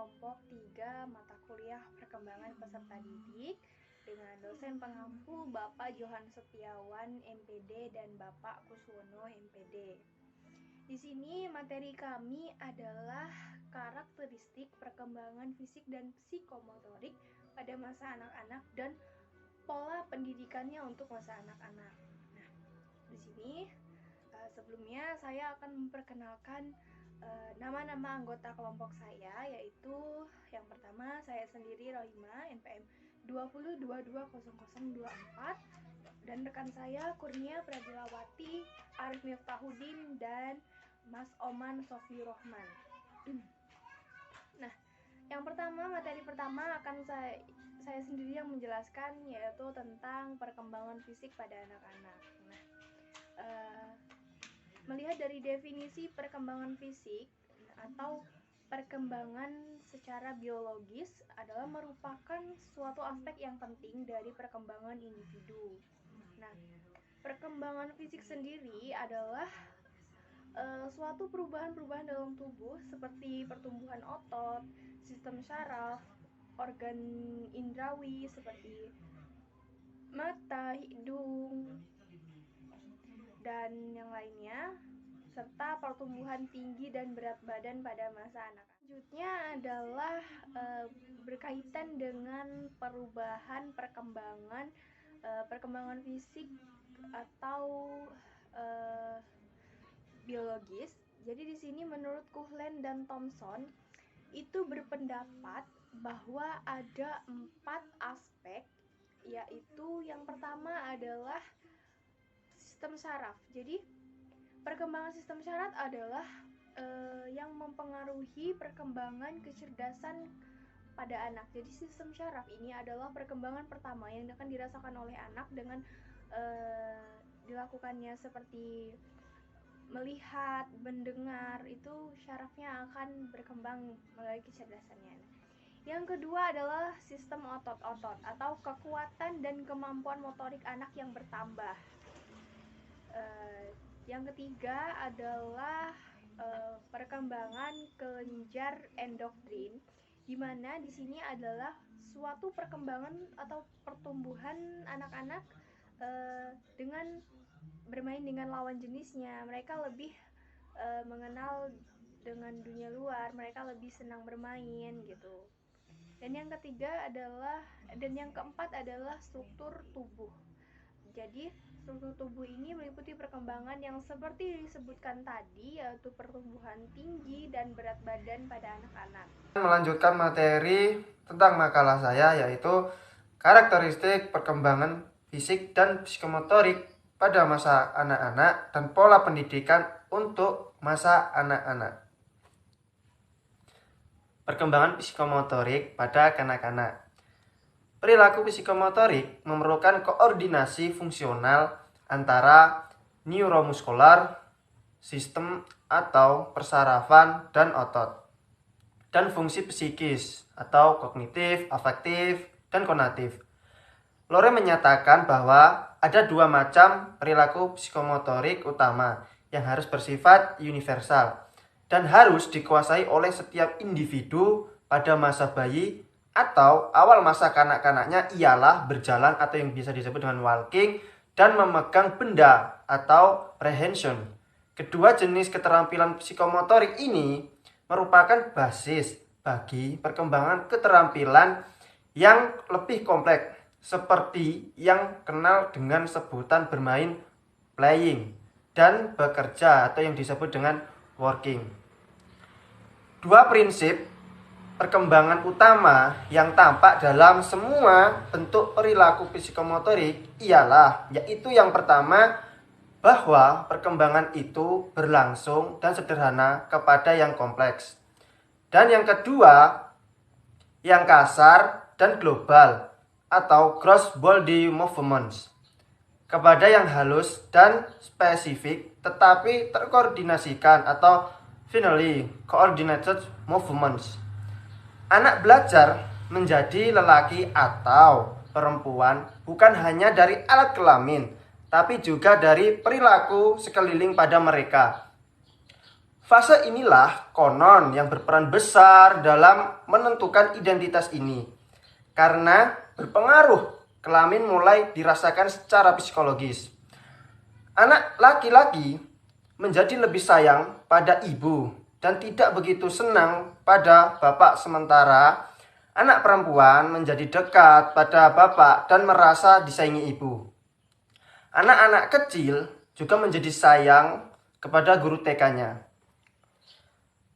kelompok 3 mata kuliah perkembangan peserta didik dengan dosen pengampu Bapak Johan Setiawan MPD dan Bapak Kuswono MPD. Di sini materi kami adalah karakteristik perkembangan fisik dan psikomotorik pada masa anak-anak dan pola pendidikannya untuk masa anak-anak. Nah, di sini sebelumnya saya akan memperkenalkan nama-nama anggota kelompok saya, yaitu yang pertama saya sendiri Rohima NPM 20220024 dan rekan saya Kurnia Pradilawati, Arif Miftahudin dan Mas Oman Sofi Rohman. Nah, yang pertama, materi pertama akan saya sendiri yang menjelaskan, yaitu tentang perkembangan fisik pada anak-anak. Nah, melihat dari definisi perkembangan fisik atau perkembangan secara biologis adalah merupakan suatu aspek yang penting dari perkembangan individu. Nah, perkembangan fisik sendiri adalah suatu perubahan-perubahan dalam tubuh seperti pertumbuhan otot, sistem syaraf, organ indrawi seperti mata, hidung, dan yang lainnya, serta pertumbuhan tinggi dan berat badan pada masa anak. Selanjutnya adalah berkaitan dengan perubahan perkembangan fisik atau biologis. Jadi di sini menurut Kuhlen dan Thomson itu berpendapat bahwa ada 4 aspek, yaitu yang pertama adalah sistem syaraf. Jadi perkembangan sistem syaraf adalah yang mempengaruhi perkembangan kecerdasan pada anak. Jadi sistem syaraf ini adalah perkembangan pertama yang akan dirasakan oleh anak dengan dilakukannya seperti melihat, mendengar, itu syarafnya akan berkembang melalui kecerdasannya. Yang kedua adalah sistem otot-otot atau kekuatan dan kemampuan motorik anak yang bertambah. Yang ketiga adalah perkembangan kelenjar endokrin, di mana di sini adalah suatu perkembangan atau pertumbuhan anak-anak dengan bermain dengan lawan jenisnya. Mereka lebih mengenal dengan dunia luar, mereka lebih senang bermain gitu. Dan yang keempat adalah struktur tubuh. Jadi struktur tubuh ini meliputi perkembangan yang seperti disebutkan tadi, yaitu pertumbuhan tinggi dan berat badan pada anak-anak. Melanjutkan materi tentang makalah saya, yaitu karakteristik perkembangan fisik dan psikomotorik pada masa anak-anak dan pola pendidikan untuk masa anak-anak. Perkembangan psikomotorik pada kanak-kanak. Perilaku psikomotorik memerlukan koordinasi fungsional antara neuromuskular, sistem atau persarafan dan otot, dan fungsi psikis atau kognitif, afektif, dan konatif. Lore menyatakan bahwa ada 2 macam perilaku psikomotorik utama yang harus bersifat universal dan harus dikuasai oleh setiap individu pada masa bayi atau awal masa kanak-kanaknya, ialah berjalan atau yang bisa disebut dengan walking dan memegang benda atau prehension. Kedua jenis keterampilan psikomotorik ini merupakan basis bagi perkembangan keterampilan yang lebih kompleks, seperti yang kenal dengan sebutan bermain playing dan bekerja atau yang disebut dengan working. 2 prinsip perkembangan utama yang tampak dalam semua bentuk perilaku psikomotorik ialah, yaitu yang pertama, bahwa perkembangan itu berlangsung dan sederhana kepada yang kompleks. Dan yang kedua, yang kasar dan global atau gross body movements, kepada yang halus dan spesifik tetapi terkoordinasikan atau finally coordinated movements. Anak belajar menjadi lelaki atau perempuan bukan hanya dari alat kelamin, tapi juga dari perilaku sekeliling pada mereka. Fase inilah konon yang berperan besar dalam menentukan identitas ini, karena berpengaruh kelamin mulai dirasakan secara psikologis. Anak laki-laki menjadi lebih sayang pada ibu dan tidak begitu senang pada bapak, sementara anak perempuan menjadi dekat pada bapak dan merasa disayangi ibu. Anak-anak kecil juga menjadi sayang kepada guru TK-nya.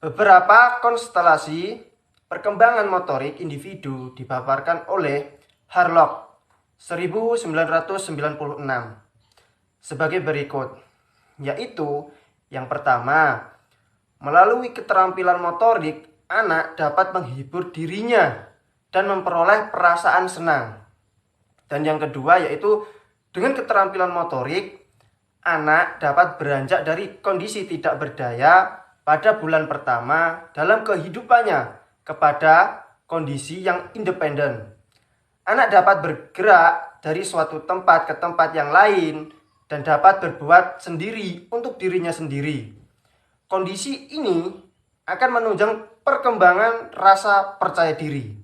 Beberapa konstelasi perkembangan motorik individu dipaparkan oleh Harlock 1996 sebagai berikut, yaitu yang pertama, melalui keterampilan motorik, anak dapat menghibur dirinya dan memperoleh perasaan senang. Dan yang kedua yaitu dengan keterampilan motorik, anak dapat beranjak dari kondisi tidak berdaya pada bulan pertama dalam kehidupannya kepada kondisi yang independen. Anak dapat bergerak dari suatu tempat ke tempat yang lain dan dapat berbuat sendiri untuk dirinya sendiri. Kondisi ini akan menunjang perkembangan rasa percaya diri.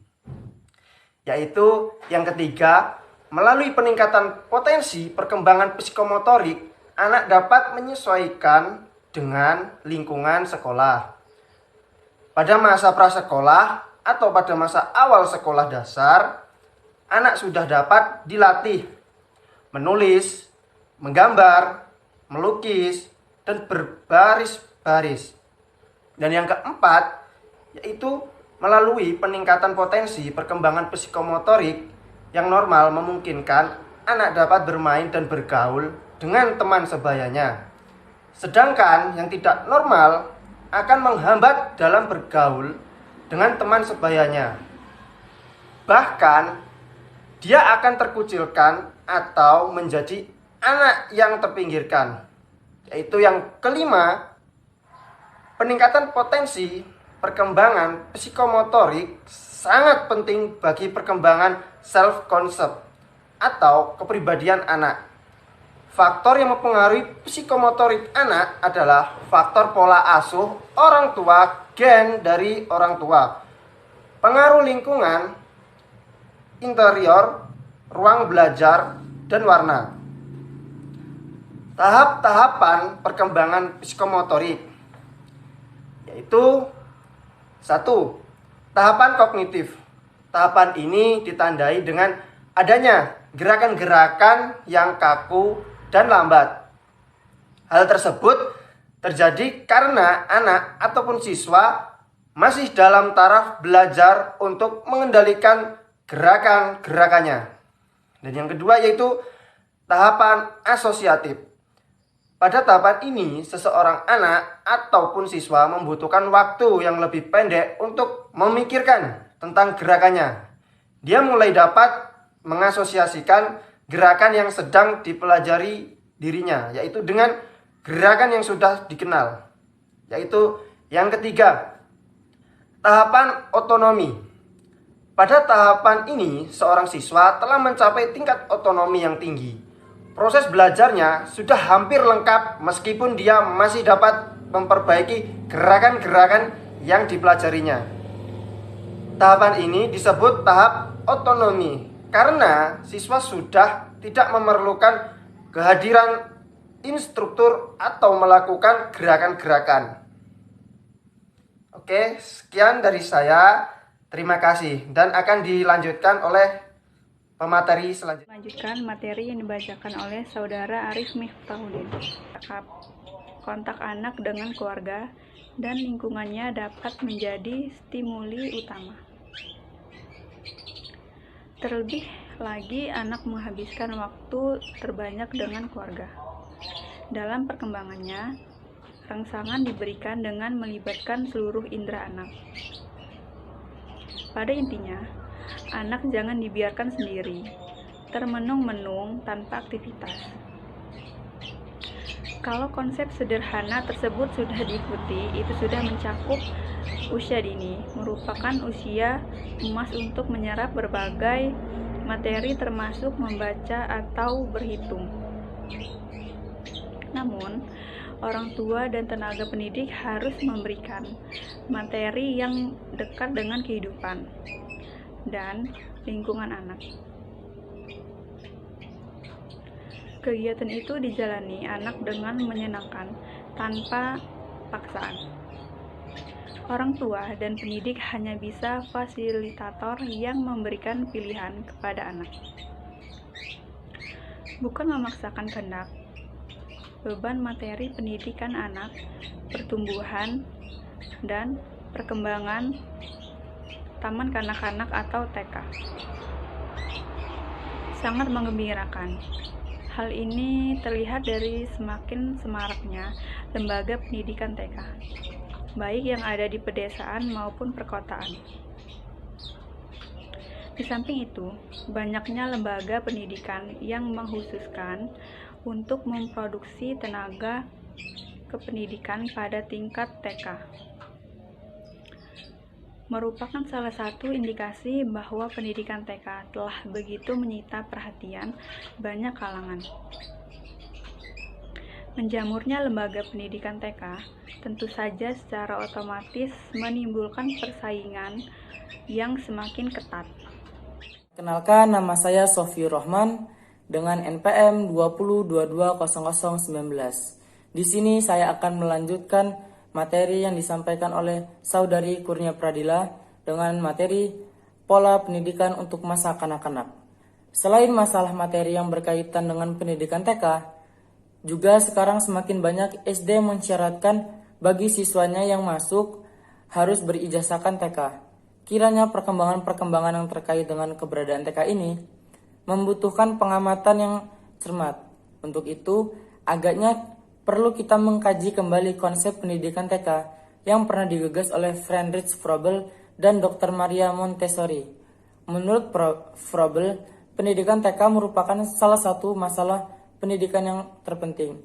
Yaitu yang ketiga, melalui peningkatan potensi perkembangan psikomotorik, anak dapat menyesuaikan dengan lingkungan sekolah. Pada masa prasekolah atau pada masa awal sekolah dasar, anak sudah dapat dilatih menulis, menggambar, melukis, dan berbaris-baris. Dan yang keempat, yaitu melalui peningkatan potensi perkembangan psikomotorik yang normal memungkinkan anak dapat bermain dan bergaul dengan teman sebayanya. Sedangkan yang tidak normal akan menghambat dalam bergaul dengan teman sebayanya. Bahkan, dia akan terkucilkan atau menjadi anak yang terpinggirkan. Yaitu yang kelima, peningkatan potensi perkembangan psikomotorik sangat penting bagi perkembangan self-concept atau kepribadian anak. Faktor yang mempengaruhi psikomotorik anak adalah faktor pola asuh orang tua, gen dari orang tua, pengaruh lingkungan, interior, ruang belajar, dan warna. Tahap-tahapan perkembangan psikomotorik yaitu 1. Tahapan kognitif. Tahapan ini ditandai dengan adanya gerakan-gerakan yang kaku dan lambat. Hal tersebut terjadi karena anak ataupun siswa masih dalam taraf belajar untuk mengendalikan gerakan-gerakannya. Dan yang kedua yaitu tahapan asosiatif. Pada tahapan ini, seseorang anak ataupun siswa membutuhkan waktu yang lebih pendek untuk memikirkan tentang gerakannya. Dia mulai dapat mengasosiasikan gerakan yang sedang dipelajari dirinya, yaitu dengan gerakan yang sudah dikenal. Yaitu yang ketiga, tahapan otonomi. Pada tahapan ini, seorang siswa telah mencapai tingkat otonomi yang tinggi. Proses belajarnya sudah hampir lengkap meskipun dia masih dapat memperbaiki gerakan-gerakan yang dipelajarinya. Tahapan ini disebut tahap otonomi karena siswa sudah tidak memerlukan kehadiran instruktur atau melakukan gerakan-gerakan. Oke, sekian dari saya. Terima kasih dan akan dilanjutkan oleh pemateri selanjutnya. Lanjutkan materi yang dibacakan oleh Saudara Arif Miftahudin. Kontak anak dengan keluarga dan lingkungannya dapat menjadi stimuli utama. Terlebih lagi anak menghabiskan waktu terbanyak dengan keluarga. Dalam perkembangannya, rangsangan diberikan dengan melibatkan seluruh indera anak. Pada intinya, anak jangan dibiarkan sendiri, termenung-menung tanpa aktivitas. Kalau konsep sederhana tersebut sudah diikuti, itu sudah mencakup usia dini, merupakan usia emas untuk menyerap berbagai materi termasuk membaca atau berhitung. Namun, orang tua dan tenaga pendidik harus memberikan materi yang dekat dengan kehidupan dan lingkungan anak. Kegiatan itu dijalani anak dengan menyenangkan, tanpa paksaan. Orang tua dan pendidik hanya bisa fasilitator yang memberikan pilihan kepada anak, bukan memaksakan kehendak. Beban materi pendidikan anak, pertumbuhan, dan perkembangan taman kanak-kanak atau TK sangat menggembirakan. Hal ini terlihat dari semakin semaraknya lembaga pendidikan TK, baik yang ada di pedesaan maupun perkotaan. Di samping itu, banyaknya lembaga pendidikan yang mengkhususkan untuk memproduksi tenaga kependidikan pada tingkat TK, merupakan salah satu indikasi bahwa pendidikan TK telah begitu menyita perhatian banyak kalangan. Menjamurnya lembaga pendidikan TK tentu saja secara otomatis menimbulkan persaingan yang semakin ketat. Kenalkan, nama saya Sofi Rohman dengan NPM 20220019. Di sini saya akan melanjutkan materi yang disampaikan oleh Saudari Kurnia Pradila dengan materi pola pendidikan untuk masa kanak-kanak. Selain masalah materi yang berkaitan dengan pendidikan TK, juga sekarang semakin banyak SD mensyaratkan bagi siswanya yang masuk harus berijazahkan TK. Kiranya perkembangan-perkembangan yang terkait dengan keberadaan TK ini membutuhkan pengamatan yang cermat. Untuk itu, agaknya perlu kita mengkaji kembali konsep pendidikan TK yang pernah digagas oleh Friedrich Froebel dan Dr. Maria Montessori. Menurut Froebel, pendidikan TK merupakan salah satu masalah pendidikan yang terpenting.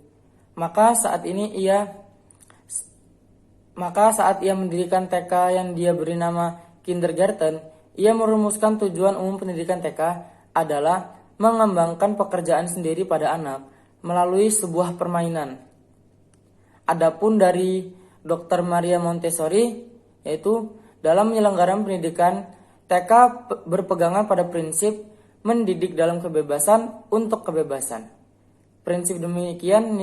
Maka saat ia mendirikan TK yang dia beri nama kindergarten, ia merumuskan tujuan umum pendidikan TK adalah mengembangkan pekerjaan sendiri pada anak melalui sebuah permainan. Adapun dari Dr. Maria Montessori, yaitu dalam penyelenggaraan pendidikan, TK berpegangan pada prinsip mendidik dalam kebebasan untuk kebebasan. Prinsip demikian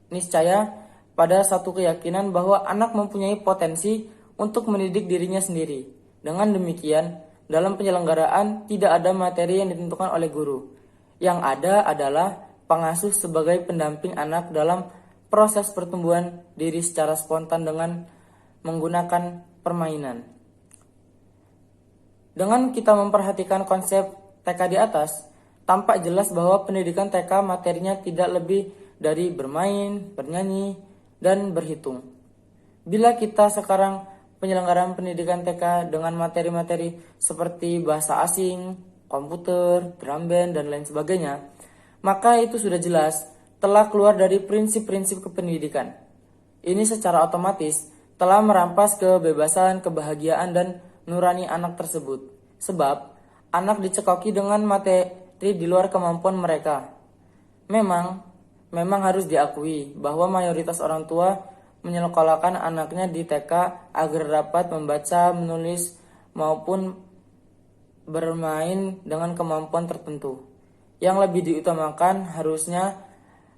niscaya pada satu keyakinan bahwa anak mempunyai potensi untuk mendidik dirinya sendiri. Dengan demikian, dalam penyelenggaraan tidak ada materi yang ditentukan oleh guru. Yang ada adalah pengasuh sebagai pendamping anak dalam proses pertumbuhan diri secara spontan dengan menggunakan permainan. Dengan kita memperhatikan konsep TK di atas, tampak jelas bahwa pendidikan TK materinya tidak lebih dari bermain, bernyanyi, dan berhitung. Bila kita sekarang penyelenggaraan pendidikan TK dengan materi-materi seperti bahasa asing, komputer, drum band, dan lain sebagainya, maka itu sudah jelas telah keluar dari prinsip-prinsip kependidikan. Ini secara otomatis telah merampas kebebasan, kebahagiaan, dan nurani anak tersebut. Sebab, anak dicekoki dengan materi di luar kemampuan mereka. Memang harus diakui bahwa mayoritas orang tua menyekolahkan anaknya di TK agar dapat membaca, menulis, maupun bermain dengan kemampuan tertentu. Yang lebih diutamakan harusnya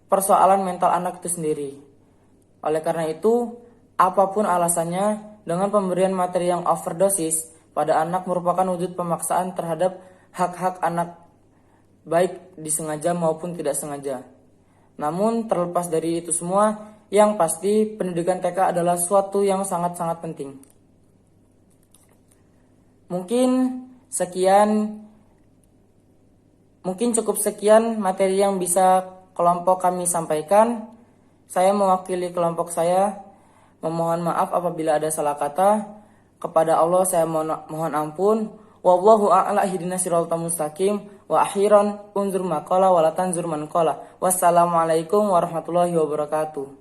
persoalan mental anak itu sendiri. Oleh karena itu, apapun alasannya, dengan pemberian materi yang overdosis pada anak merupakan wujud pemaksaan terhadap hak-hak anak, baik disengaja maupun tidak sengaja. Namun terlepas dari itu semua, yang pasti pendidikan TK adalah suatu yang sangat-sangat penting. Mungkin cukup sekian materi yang bisa kelompok kami sampaikan. Saya mewakili kelompok saya memohon maaf apabila ada salah kata. Kepada Allah saya mohon ampun. Wallahu a'la ihdinas siratal mustaqim. Wa akhiran unzur maqala wa la tanzur man qala. Wassalamualaikum warahmatullahi wabarakatuh.